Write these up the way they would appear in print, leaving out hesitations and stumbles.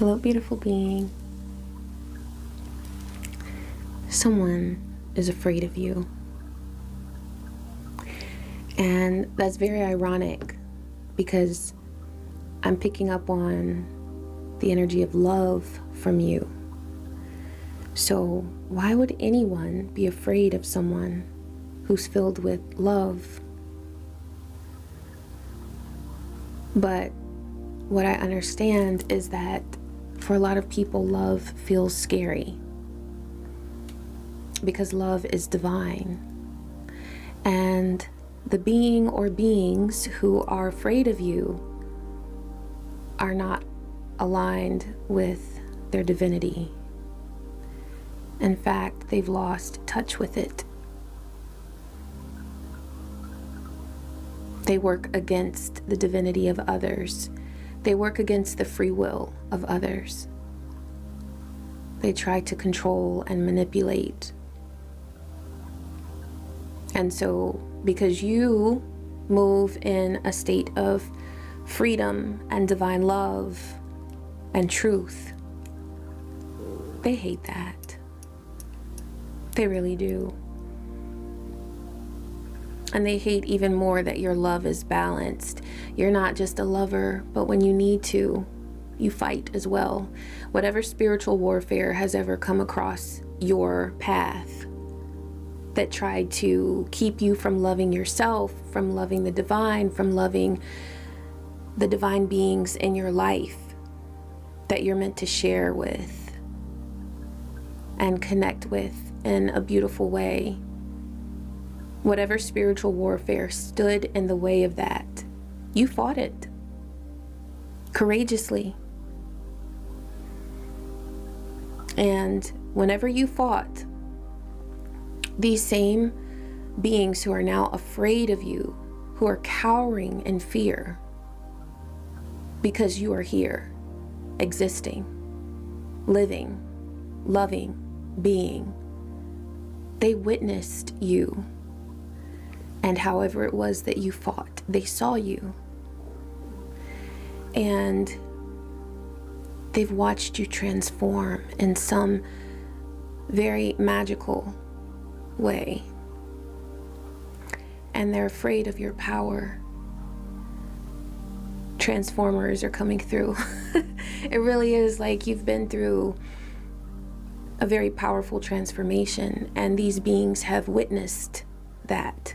Hello, beautiful being. Someone is afraid of you. And that's very ironic because I'm picking up on the energy of love from you. So why would anyone be afraid of someone who's filled with love? But what I understand is that for a lot of people, love feels scary because love is divine. And the being or beings who are afraid of you are not aligned with their divinity. In fact, they've lost touch with it. They work against the divinity of others. They work against the free will of others. They try to control and manipulate. And so, because you move in a state of freedom and divine love and truth, they hate that. They really do. And they hate even more that your love is balanced. You're not just a lover, but when you need to, you fight as well. Whatever spiritual warfare has ever come across your path that tried to keep you from loving yourself, from loving the divine, from loving the divine beings in your life that you're meant to share with and connect with in a beautiful way. Whatever spiritual warfare stood in the way of that, you fought it courageously. And whenever you fought, these same beings who are now afraid of you, who are cowering in fear because you are here, existing, living, loving, being, they witnessed you. And however it was that you fought, they saw you. And they've watched you transform in some very magical way. And they're afraid of your power. Transformers are coming through. It really is like you've been through a very powerful transformation, and these beings have witnessed that.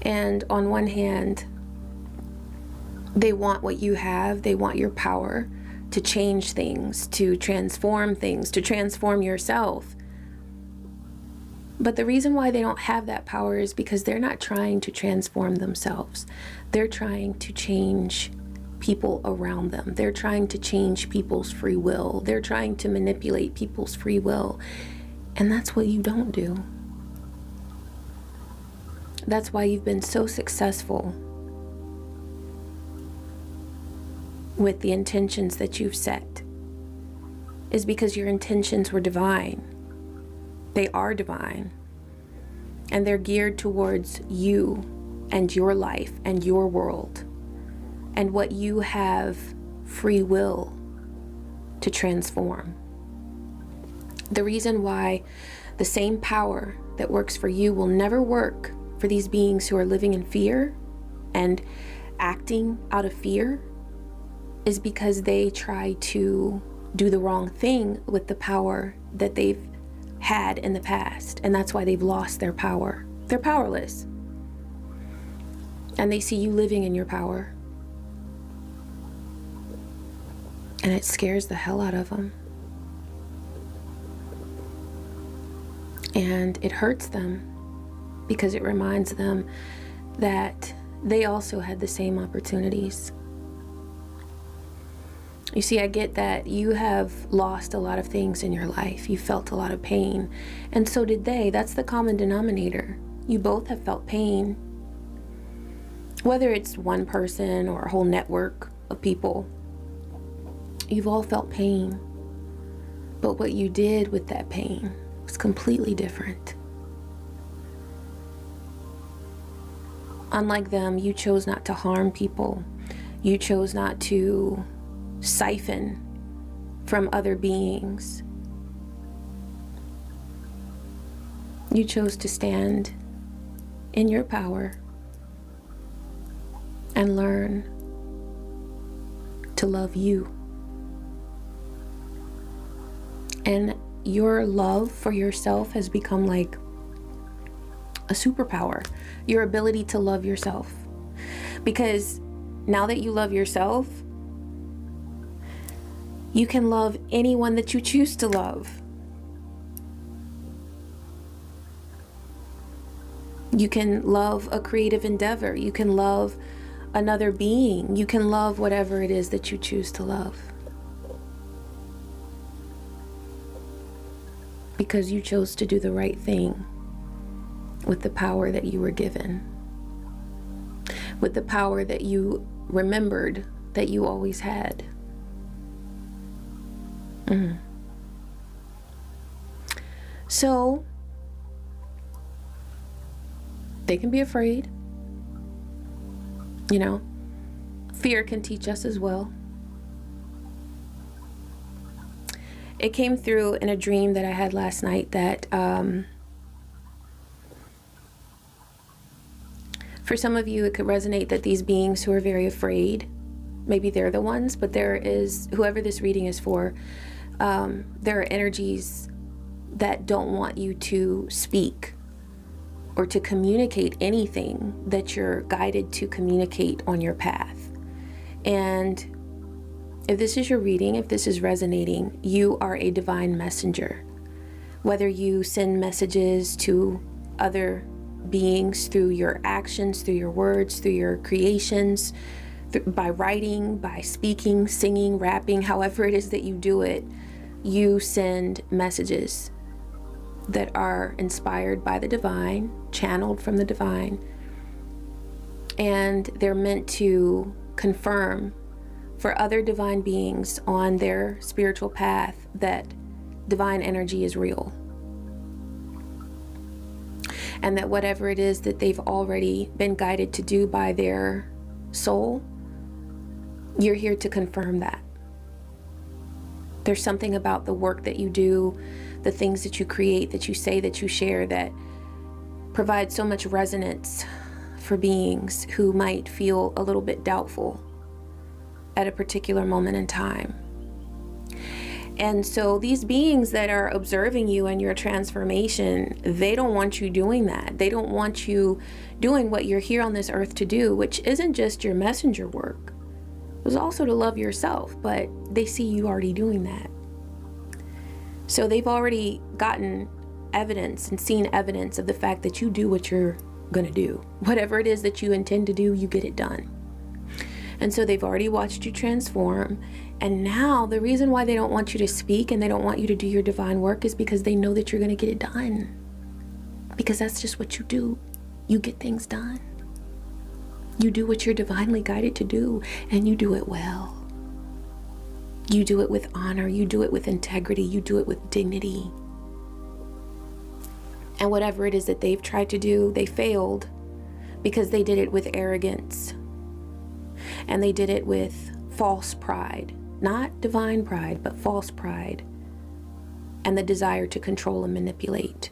And on one hand, they want what you have. They want your power to change things, to transform things, to transform yourself. But the reason why they don't have that power is because they're not trying to transform themselves. They're trying to change people around them. They're trying to change people's free will. They're trying to manipulate people's free will. And that's what you don't do. That's why you've been so successful with the intentions that you've set, is because your intentions were divine. They are divine. And they're geared towards you and your life and your world and what you have free will to transform. The reason why the same power that works for you will never work for these beings who are living in fear and acting out of fear is because they try to do the wrong thing with the power that they've had in the past. And that's why they've lost their power. They're powerless. And they see you living in your power. And it scares the hell out of them. And it hurts them, because it reminds them that they also had the same opportunities. You see, I get that you have lost a lot of things in your life. You felt a lot of pain, and so did they. That's the common denominator. You both have felt pain. Whether it's one person or a whole network of people, you've all felt pain. But what you did with that pain was completely different. Unlike them, you chose not to harm people. You chose not to siphon from other beings. You chose to stand in your power and learn to love you. And your love for yourself has become like a superpower. Your ability to love yourself. Because now that you love yourself, you can love anyone that you choose to love. You can love a creative endeavor. You can love another being. You can love whatever it is that you choose to love. Because you chose to do the right thing with the power that you were given. With the power that you remembered that you always had. So, they can be afraid. You know, fear can teach us as well. It came through in a dream that I had last night that for some of you it could resonate that these beings who are very afraid, maybe they're the ones, but there is, whoever this reading is for, there are energies that don't want you to speak or to communicate anything that you're guided to communicate on your path. And if this is your reading, if this is resonating, you are a divine messenger. Whether you send messages to other beings through your actions, through your words, through your creations, by writing, by speaking, singing, rapping, however it is that you do it, you send messages that are inspired by the divine, channeled from the divine, and they're meant to confirm for other divine beings on their spiritual path that divine energy is real. And that whatever it is that they've already been guided to do by their soul, you're here to confirm that. There's something about the work that you do, the things that you create, that you say, that you share, that provide so much resonance for beings who might feel a little bit doubtful at a particular moment in time. And so these beings that are observing you and your transformation, they don't want you doing that. They don't want you doing what you're here on this earth to do, which isn't just your messenger work. It's also to love yourself, but they see you already doing that. So they've already gotten evidence and seen evidence of the fact that you do what you're gonna do. Whatever it is that you intend to do, you get it done. And so they've already watched you transform. And now the reason why they don't want you to speak and they don't want you to do your divine work is because they know that you're gonna get it done. Because that's just what you do. You get things done. You do what you're divinely guided to do, and you do it well. You do it with honor, you do it with integrity, you do it with dignity. And whatever it is that they've tried to do, they failed because they did it with arrogance. And they did it with false pride. Not divine pride, but false pride. And the desire to control and manipulate.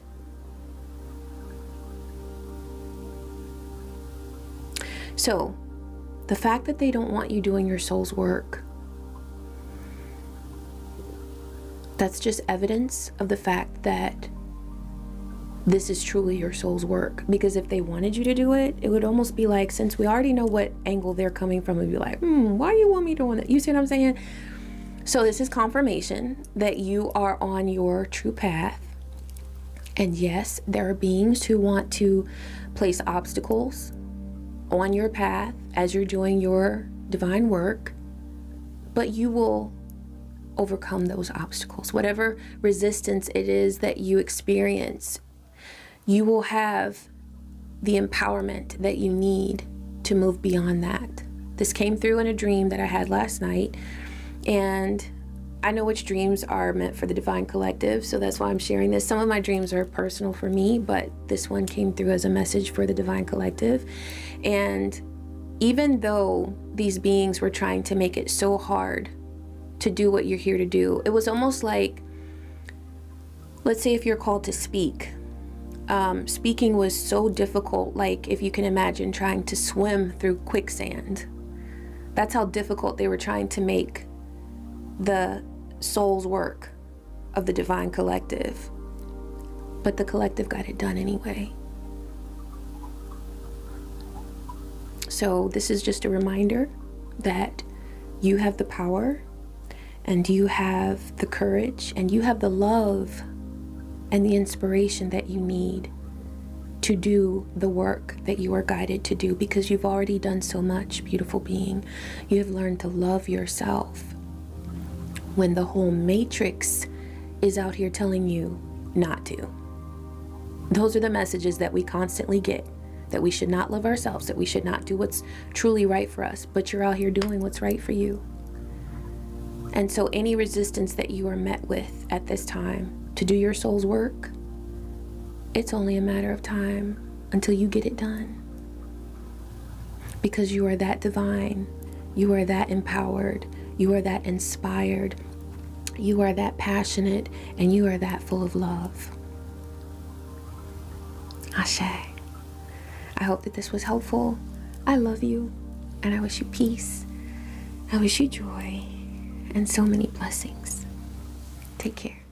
So, the fact that they don't want you doing your soul's work, that's just evidence of the fact that this is truly your soul's work. Because if they wanted you to do it, it would almost be like, since we already know what angle they're coming from, it'd be like, why do you want me doing that? You see what I'm saying? So this is confirmation that you are on your true path. And yes, there are beings who want to place obstacles on your path as you're doing your divine work, but you will overcome those obstacles. Whatever resistance it is that you experience, you will have the empowerment that you need to move beyond that. This came through in a dream that I had last night, and I know which dreams are meant for the Divine Collective, so that's why I'm sharing this. Some of my dreams are personal for me, but this one came through as a message for the Divine Collective. And even though these beings were trying to make it so hard to do what you're here to do. It was almost like, let's say if you're called to speak, speaking was so difficult, like if you can imagine trying to swim through quicksand. That's how difficult they were trying to make the soul's work of the divine collective. But the collective got it done anyway. So this is just a reminder that you have the power, and you have the courage, and you have the love and the inspiration that you need to do the work that you are guided to do, because you've already done so much, beautiful being. You have learned to love yourself when the whole matrix is out here telling you not to. Those are the messages that we constantly get, that we should not love ourselves, that we should not do what's truly right for us, but you're out here doing what's right for you. And so any resistance that you are met with at this time to do your soul's work, it's only a matter of time until you get it done. Because you are that divine, you are that empowered, you are that inspired, you are that passionate, and you are that full of love. Ashe. I hope that this was helpful. I love you, and I wish you peace. I wish you joy, and so many blessings. Take care.